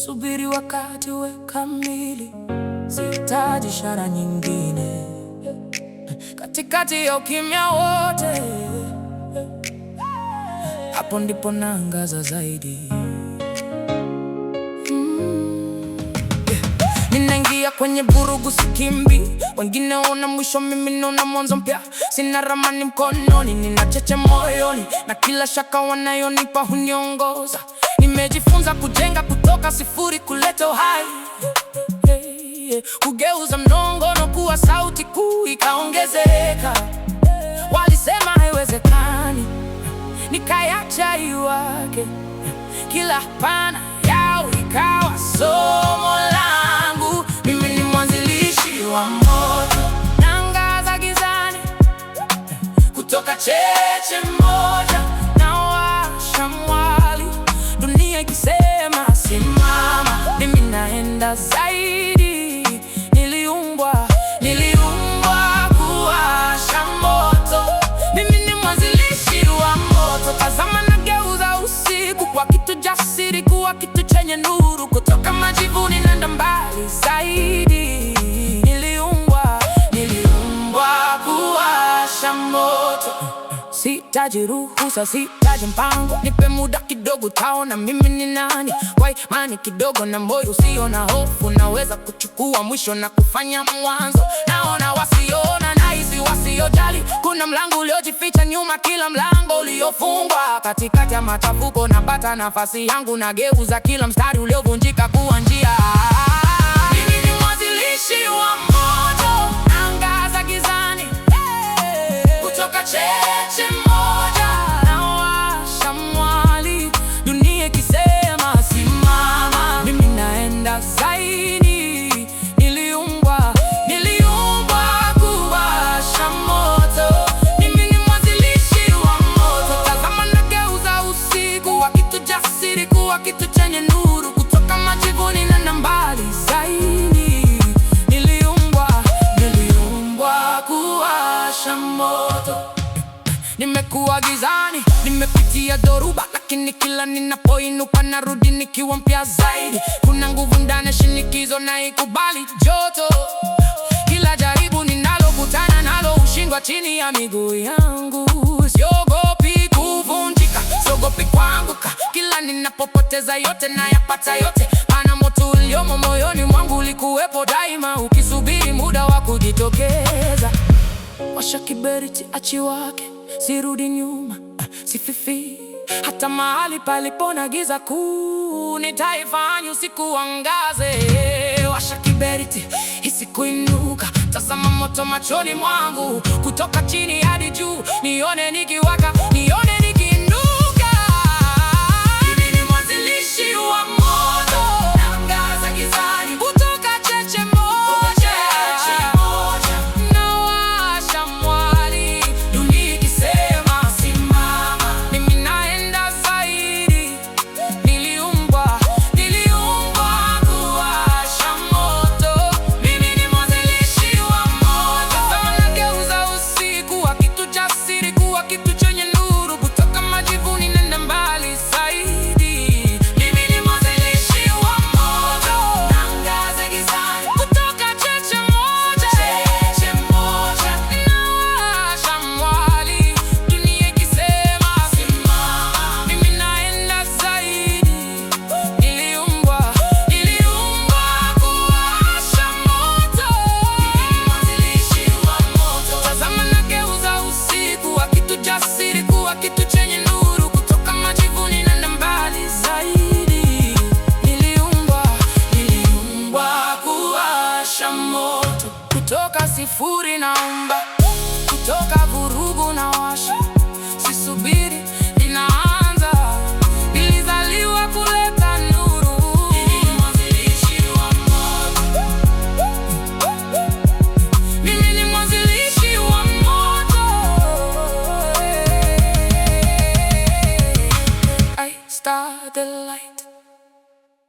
subiri wakati uwe kamili, sihitaji ishara nyingine. Katikati ya ukimya wote, hapo ndipo naangaza zaidi. Ninaingia kwenye vurugu, sikimbi. Wengine ona mwisho, mimi naona mwanzo mpya. Sina ramani mkononi, nina cheche moyoni, na kila shaka wanayonipa huniongoza. Nimejifunza kujenga kutoka sifuri, kuleta uhai, kugeuza mnongono kuwa sauti kuu ikaongezeka. Walisema haiwezekani, nikaiacha iwake. Kila pana yao ikawa somo langu. Mimi ni mwanzilishi wa moto, naangaza gizani kutoka cheche moja, nawasha mwali. Dunia ikisema simama, mimi naenda zaidi. Niliumbwa kuwasha moto. Mimi ni mwanzilishi wa moto. Tazama, nageuza usiku kwa kitu jasiri, kuwa kitu chenye nuru. Kutoka majivuni naenda mbali zaidi. Niliumbwa kuwasha moto. Sihitaji ruhusa, sihitaji mpango. Nipe muda kidogo, taona mimi ni nani. Kwa imani kidogo na moyo usio na hofu, naweza kuchukua mwisho na kufanya mwanzo. Naona wasiona, nahisi wasiojali. Kuna mlango uliojificha nyuma kila mlango uliofungwa. Katikati ya machafuko napata nafasi yangu, nageuza kila mstari uliovunjika kuwa njia. Mimi ni mwanzilishi wa moto, naangaza gizani kutoka cheche moja, nawasha mwali. Dunia ikisema simama, mimi naenda zaidi. Niliumbwa kuwasha moto. Mimi ni mwanzilishi wa moto. Tazama, nageuza usiku kuwa kitu jasiri, kuwa kitu chenye nuru. Kutoka majivuni naenda mbali zaidi. Niliumbwa kuwasha moto. Nimekuwa gizani, nimepitia dhoruba, lakini kila ninapoinuka narudi nikiwa mpya zaidi. Kuna nguvu ndani, shinikizo na ikubali joto. Kila jaribu ninalokutana nalo hushindwa chini ya miguu yangu. Siogopi kuvunjika, siogopi kuanguka. Kila ninapopoteza yote nayapata yote. Pana moto uliomo moyoni mwangu, ulikuwepo daima, ukisubiri muda wa kujitokeza. Washa kiberiti, achi wake, sirudi nyuma, sififi. Hata mahali palipo na giza kuu, nitaifanya usiku uangaze. Washa kiberiti, hisi kuinuka. Tazama moto machoni mwangu, kutoka chini hadi juu. Nione nikiwaka, nione nikiinuka. Mimi ni mwanzilishi wa moto, naangaza gizani kutoka cheche moja, nawasha mwali. Dunia ikisema simama, mimi naenda zaidi. Niliumbwa kuwasha moto. Mimi ni mwanzilishi wa moto. Tazama, nageuza usiku kuwa kitu jasiri, kuwa kitu chenye nuru. Kutoka majivuni naenda mbali zaidi. Mimi ni mwanzilishi wa moto, naangaza gizani kutoka cheche moja, nawasha mwali. Dunia ikisema simama, mimi naenda zaidi. Niliumbwa kuwasha moto. Mimi ni mwanzilishi wa moto. Tazama, nageuza usiku kuwa kitu jasiri, kuwa kitu chenye nuru. Kutoka majivuni naenda mbali zaidi. Niliumbwa kuwasha moto. Kutoka sifuri naumba, kutoka vurugu na washa. Sisubiri,